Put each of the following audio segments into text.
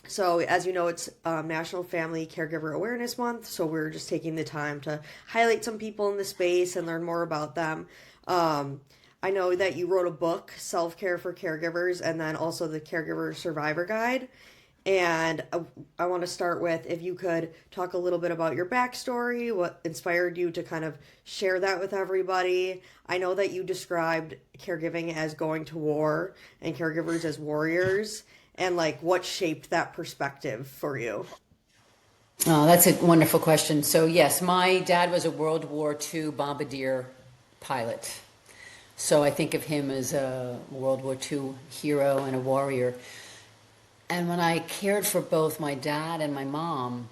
So, as you know, it's National Family Caregiver Awareness Month. So, we're just taking the time to highlight some people in the space and learn more about them. Um, I know that you wrote a book, Self Care for Caregivers, and then also the Caregiver Survivor Guide. And I want to start with if you could talk a little bit about your backstory, what inspired you to kind of share that with everybody. I know that you described caregiving as going to war and caregivers as warriors, and like what shaped that perspective for you. Oh, that's a wonderful question. So, yes, my dad was a World War II bombardier pilot. So I think of him as a World War II hero and a warrior. And when I cared for both my dad and my mom,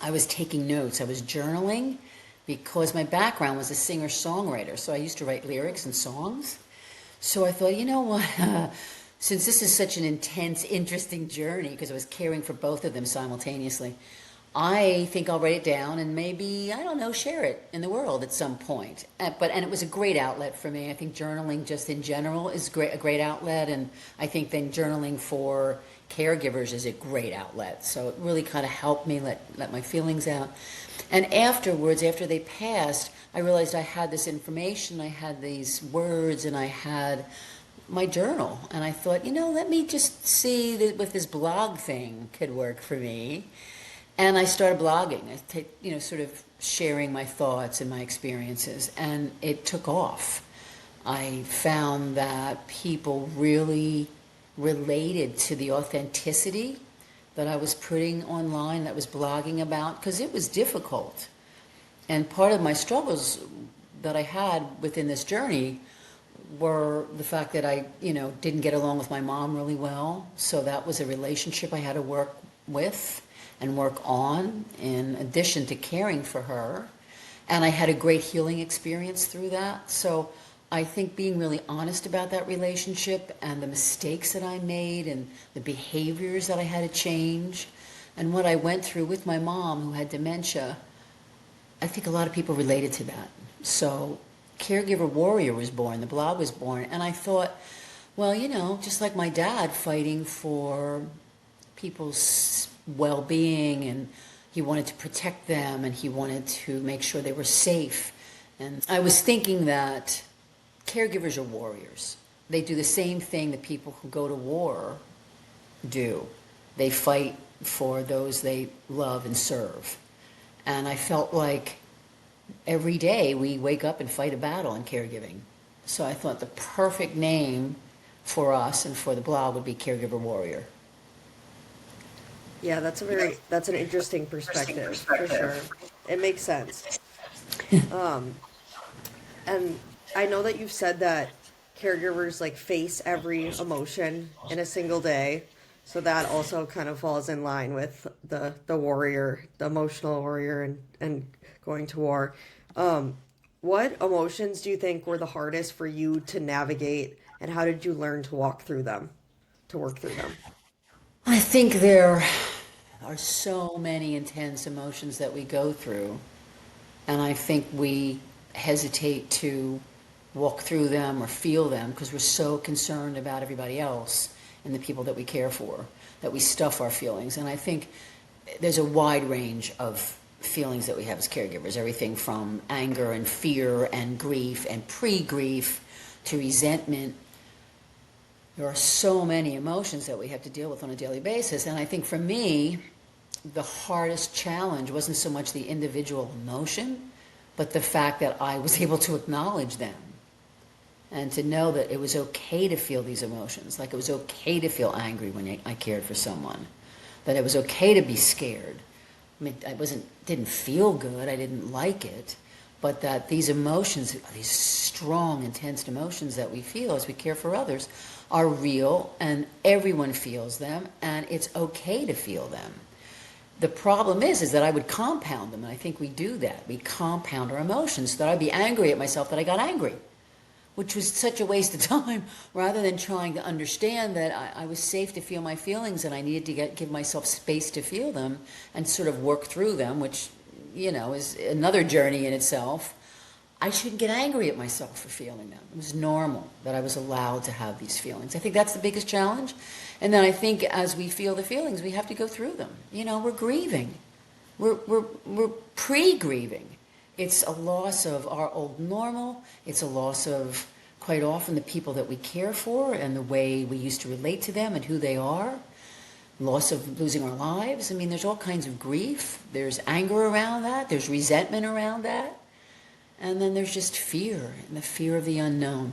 I was taking notes. I was journaling because my background was a singer-songwriter. So I used to write lyrics and songs. So I thought, you know what? Since this is such an intense, interesting journey, because I was caring for both of them simultaneously, I think I'll write it down and maybe, I don't know, share it in the world at some point. And it was a great outlet for me. I think journaling just in general is a great outlet, and I think then journaling for caregivers is a great outlet. So it really kind of helped me let my feelings out. And afterwards, after they passed, I realized I had this information, I had these words, and I had my journal. And I thought, let me just see if this blog thing could work for me. And I started blogging. I take, sort of sharing my thoughts and my experiences, and it took off. I found that people really related to the authenticity that I was putting online, that was blogging about, because it was difficult. And part of my struggles that I had within this journey were the fact that I, didn't get along with my mom really well. So that was a relationship I had to work with and work on in addition to caring for her. And I had a great healing experience through that. So I think being really honest about that relationship and the mistakes that I made and the behaviors that I had to change and what I went through with my mom who had dementia, I think a lot of people related to that. So Caregiver Warrior was born, the blog was born, and I thought, well, just like my dad fighting for people's well-being, and he wanted to protect them and he wanted to make sure they were safe. And I was thinking that caregivers are warriors. They do the same thing that people who go to war do. They fight for those they love and serve. And I felt like every day we wake up and fight a battle in caregiving. So I thought the perfect name for us and for the blog would be Caregiver Warrior. Yeah, that's an interesting perspective for sure. It makes sense. Um, and I know that you've said that caregivers like face every emotion in a single day. So that also kind of falls in line with the warrior, the emotional warrior and going to war. Um, what emotions do you think were the hardest for you to navigate and how did you learn to walk through them, to work through them? I think there are so many intense emotions that we go through, and I think we hesitate to walk through them or feel them because we're so concerned about everybody else and the people that we care for that we stuff our feelings. And I think there's a wide range of feelings that we have as caregivers, everything from anger and fear and grief and pre-grief to resentment. There are so many emotions that we have to deal with on a daily basis. And I think for me, the hardest challenge wasn't so much the individual emotion, but the fact that I was able to acknowledge them and to know that it was okay to feel these emotions. Like it was okay to feel angry when I cared for someone, that it was okay to be scared. I mean, didn't feel good, I didn't like it, but that these emotions, these strong, intense emotions that we feel as we care for others are real and everyone feels them and it's okay to feel them. The problem is that I would compound them, and I think we do that. We compound our emotions, so that I'd be angry at myself that I got angry, which was such a waste of time, rather than trying to understand that I was safe to feel my feelings and I needed to give myself space to feel them and sort of work through them, which, is another journey in itself. I shouldn't get angry at myself for feeling them. It was normal that I was allowed to have these feelings. I think that's the biggest challenge. And then I think as we feel the feelings, we have to go through them. You know, we're grieving. We're pre-grieving. It's a loss of our old normal. It's a loss of, quite often, the people that we care for and the way we used to relate to them and who they are. Loss of losing our lives. I mean, there's all kinds of grief. There's anger around that. There's resentment around that. And then there's just fear, and the fear of the unknown.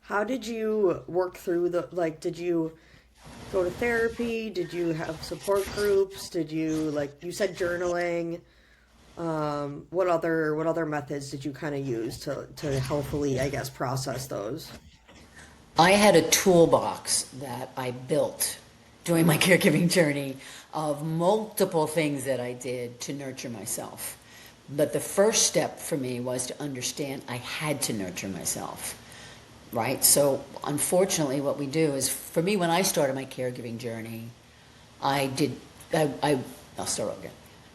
How did you work through did you go to therapy? Did you have support groups? Did you, like you said, journaling? What other methods did you kind of use to healthfully, I guess, process those? I had a toolbox that I built during my caregiving journey of multiple things that I did to nurture myself. But the first step for me was to understand I had to nurture myself, right? So unfortunately what we do is, for me, when I started my caregiving journey, I'll start over again.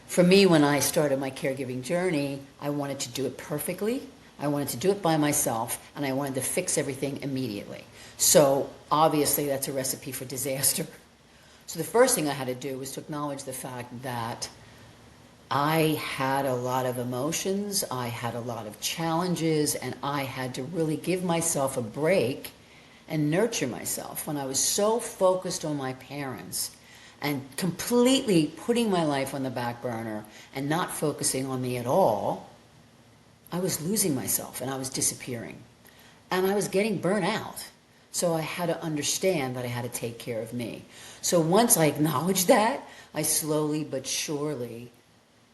For me, when I started my caregiving journey, I wanted to do it perfectly. I wanted to do it by myself, and I wanted to fix everything immediately. So obviously that's a recipe for disaster. So the first thing I had to do was to acknowledge the fact that I had a lot of emotions, I had a lot of challenges, and I had to really give myself a break and nurture myself. When I was so focused on my parents and completely putting my life on the back burner and not focusing on me at all, I was losing myself and I was disappearing. And I was getting burnt out. So I had to understand that I had to take care of me. So once I acknowledged that, I slowly but surely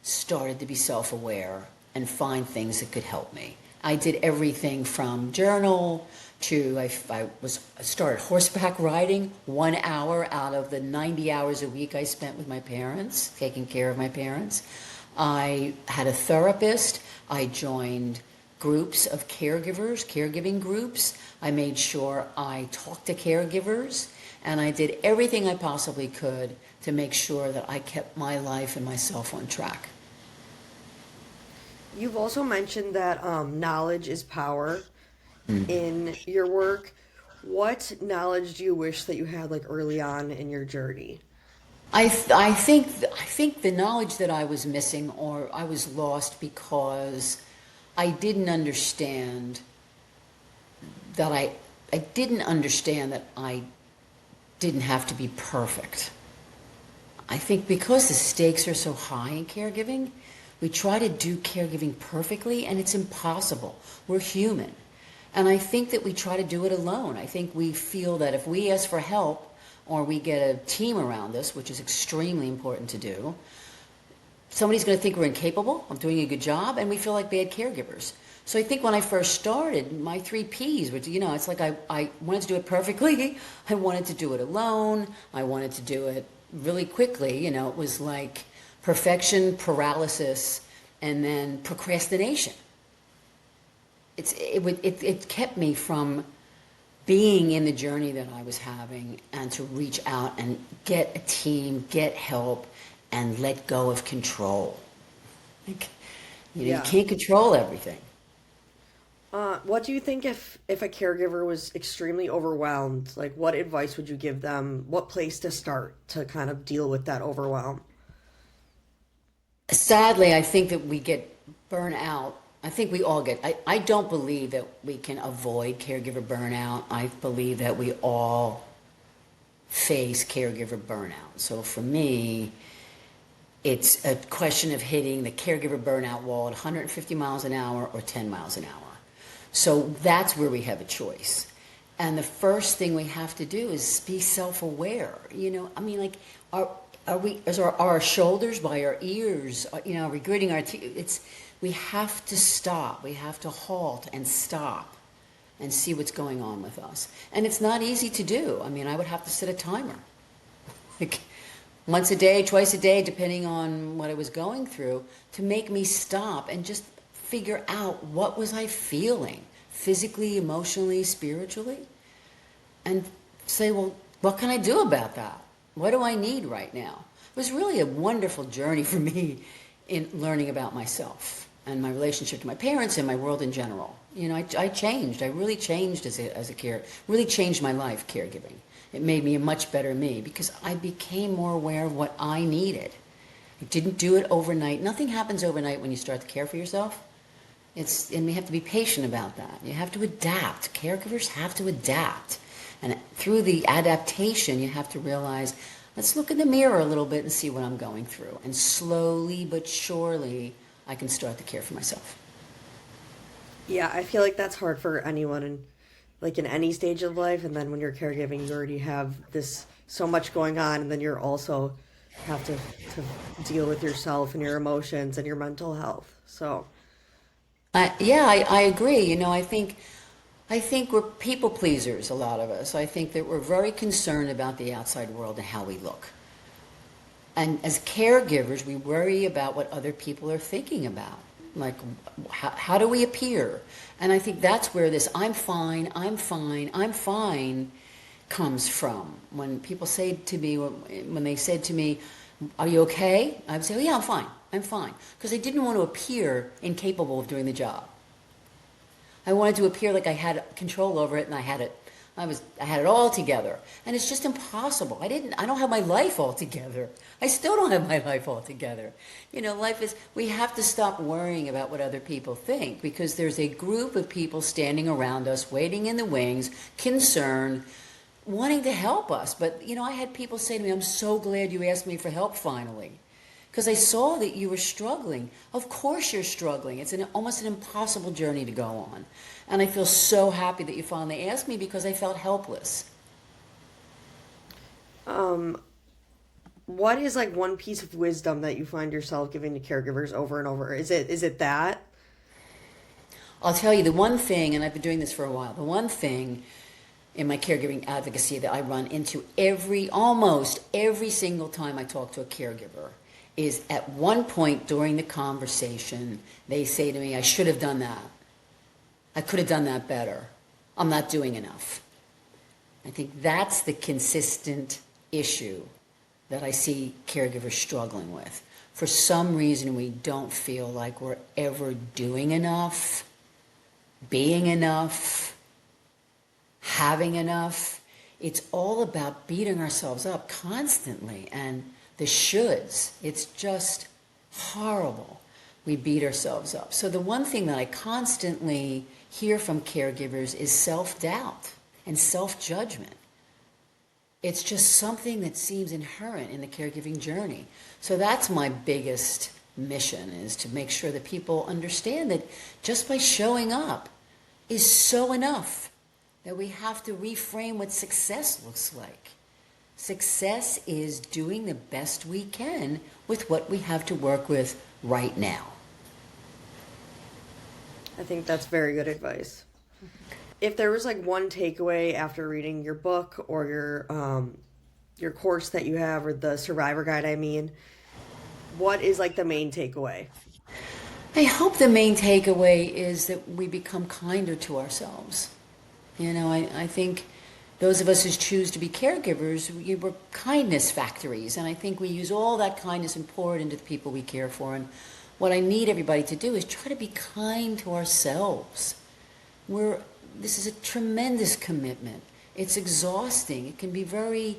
started to be self-aware and find things that could help me. I did everything from journal to I started horseback riding 1 hour out of the 90 hours a week I spent with my parents, taking care of my parents. I had a therapist. I joined groups of caregivers, caregiving groups. I made sure I talked to caregivers, and I did everything I possibly could to make sure that I kept my life and myself on track. You've also mentioned that knowledge is power in your work. What knowledge do you wish that you had like early on in your journey? I think the knowledge that I was missing, or I was lost, because I didn't understand that I didn't understand that I didn't have to be perfect. I think because the stakes are so high in caregiving, we try to do caregiving perfectly, and it's impossible. We're human. And I think that we try to do it alone. I think we feel that if we ask for help or we get a team around us, which is extremely important to do, somebody's going to think we're incapable of doing a good job, and we feel like bad caregivers. So I think when I first started, my 3 Ps, which, it's like I wanted to do it perfectly. I wanted to do it alone. I wanted to do it really quickly. It was like perfection, paralysis, and then procrastination. It kept me from being in the journey that I was having, and to reach out and get a team, get help, and let go of control. Like, you Yeah. can't control everything. What do you think if a caregiver was extremely overwhelmed? Like, what advice would you give them? What place to start to kind of deal with that overwhelm? Sadly, I think that we get burnout. I think we all get. I don't believe that we can avoid caregiver burnout. I believe that we all face caregiver burnout. So for me, it's a question of hitting the caregiver burnout wall at 150 miles an hour or 10 miles an hour. So that's where we have a choice. And the first thing we have to do is be self-aware. Like, are our shoulders by our ears? Are we gritting our teeth? We have to stop. We have to halt and stop and see what's going on with us. And it's not easy to do. I would have to set a timer. Like, once a day, twice a day, depending on what I was going through, to make me stop and just figure out what was I feeling, physically, emotionally, spiritually, and say, well, what can I do about that? What do I need right now? It was really a wonderful journey for me in learning about myself and my relationship to my parents and my world in general. You know, I changed. I really changed as a really changed my life, caregiving. It made me a much better me because I became more aware of what I needed. I didn't do it overnight. Nothing happens overnight when you start to care for yourself. And we have to be patient about that. You have to adapt. Caregivers have to adapt. And through the adaptation, you have to realize, let's look in the mirror a little bit and see what I'm going through. And slowly but surely, I can start to care for myself. Yeah, I feel like that's hard for anyone in any stage of life. And then when you're caregiving, you already have this so much going on, and then you're also have to deal with yourself and your emotions and your mental health. So, I agree. You know, I think we're people pleasers, a lot of us. I think that we're very concerned about the outside world and how we look. And as caregivers, we worry about what other people are thinking about. Like, how do we appear? And I think that's where this I'm fine, I'm fine, I'm fine comes from. When people say to me, when they said to me, are you okay? I would say, oh, yeah, I'm fine. Because I didn't want to appear incapable of doing the job. I wanted to appear like I had control over it, and I had it all together. And it's just impossible. I don't have my life all together. I still don't have my life all together. You know, we have to stop worrying about what other people think, because there's a group of people standing around us, waiting in the wings, concerned, wanting to help us. But, you know, I had people say to me, I'm so glad you asked me for help finally. Because I saw that you were struggling. Of course you're struggling. It's almost an impossible journey to go on. And I feel so happy that you finally asked me, because I felt helpless. what is like one piece of wisdom that you find yourself giving to caregivers over and over? Is it that? I'll tell you the one thing, and I've been doing this for a while, the one thing in my caregiving advocacy that I run into almost every single time I talk to a caregiver is at one point during the conversation, they say to me, I should have done that. I could have done that better. I'm not doing enough. I think that's the consistent issue that I see caregivers struggling with. For some reason, we don't feel like we're ever doing enough, being enough, having enough. It's all about beating ourselves up constantly, and the shoulds. It's just horrible. We beat ourselves up. So the one thing that I constantly hear from caregivers is self-doubt and self-judgment. It's just something that seems inherent in the caregiving journey. So that's my biggest mission, is to make sure that people understand that just by showing up is so enough, that we have to reframe what success looks like. Success is doing the best we can with what we have to work with right now. I think that's very good advice. If there was like one takeaway after reading your book or your course that you have, or the survivor guide, I mean, what is like the main takeaway? I hope the main takeaway is that we become kinder to ourselves. You know, I think those of us who choose to be caregivers, we're kindness factories, and I think we use all that kindness and pour it into the people we care for. And what I need everybody to do is try to be kind to ourselves. This is a tremendous commitment. It's exhausting. It can be very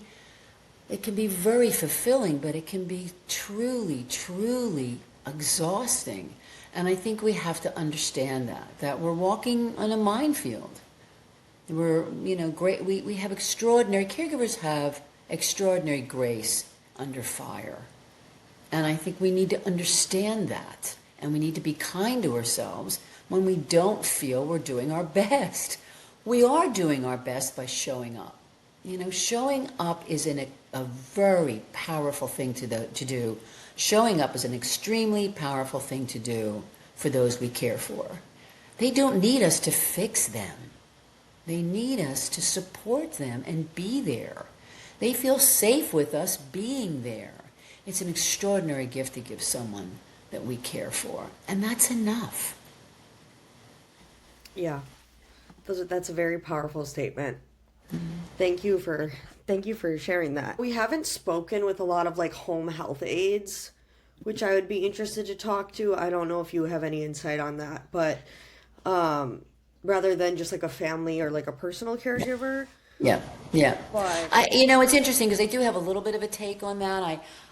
fulfilling, but it can be truly, truly exhausting. And I think we have to understand that we're walking on a minefield. We have caregivers have extraordinary grace under fire. And I think we need to understand that. And we need to be kind to ourselves when we don't feel we're doing our best. We are doing our best by showing up. You know, showing up is a very powerful thing to do. Showing up is an extremely powerful thing to do for those we care for. They don't need us to fix them. They need us to support them and be there. They feel safe with us being there. It's an extraordinary gift to give someone that we care for, and that's enough. Yeah, that's a very powerful statement. Thank you for sharing that. We haven't spoken with a lot of like home health aides which I would be interested to talk to. I don't know if you have any insight on that, but um, rather than just like a family or like a personal caregiver. Yeah, yeah. But It's interesting because I do have a little bit of a take on that.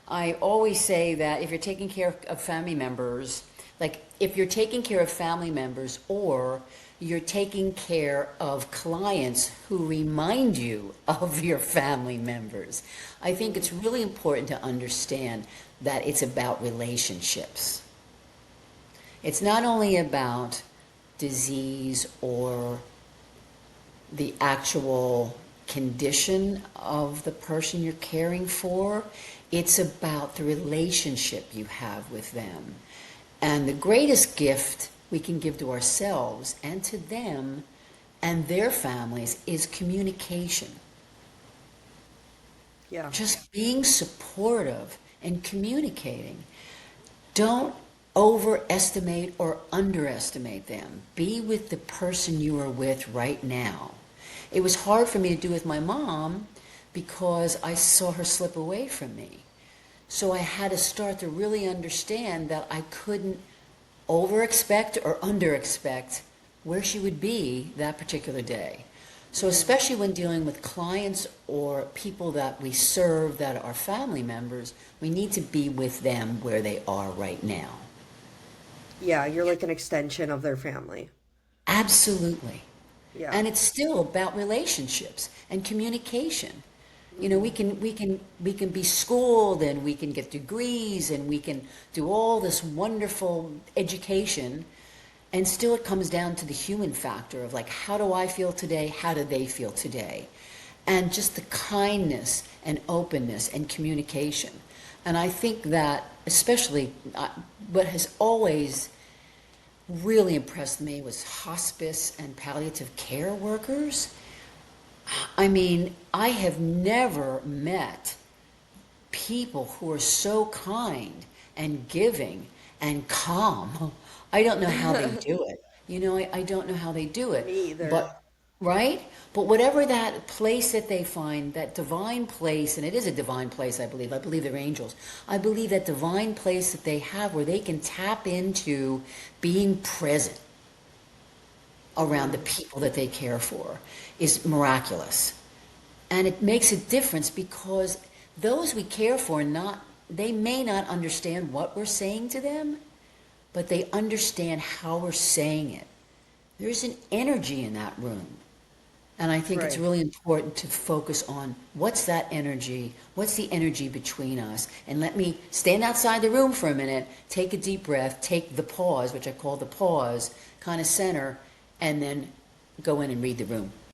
I always say that if you're taking care of family members, like if you're taking care of family members or you're taking care of clients who remind you of your family members, I think it's really important to understand that it's about relationships. It's not only about disease or the actual condition of the person you're caring for. It's about the relationship you have with them. And the greatest gift we can give to ourselves and to them and their families is communication. yeah, Just being supportive and communicating. Don't overestimate or underestimate them. Be with the person you are with right now. It was hard for me to do with my mom because I saw her slip away from me. So I had to start to really understand that I couldn't over expect or under expect where she would be that particular day. So especially when dealing with clients or people that we serve that are family members, we need to be with them where they are right now. yeah, you're like an extension of their family. Absolutely. Yeah. And it's still about relationships and communication. We can be schooled and we can get degrees and we can do all this wonderful education, and still it comes down to the human factor of like, how do I feel today? How do they feel today? And just the kindness and openness and communication. And I think that especially what has always really impressed me was hospice and palliative care workers. I mean, I have never met people who are so kind and giving and calm. I don't know how they do it. I don't know how they do it. Me either. But, right? But whatever that place that they find, that divine place, and it is a divine place, I believe they're angels. I believe that divine place that they have where they can tap into being present around the people that they care for is miraculous. And it makes a difference because those we care for, they may not understand what we're saying to them, but they understand how we're saying it. There's an energy in that room. And I think it's Right. really important to focus on what's that energy, what's the energy between us, and let me stand outside the room for a minute, take a deep breath, take the pause, which I call the pause, kind of center, and then go in and read the room.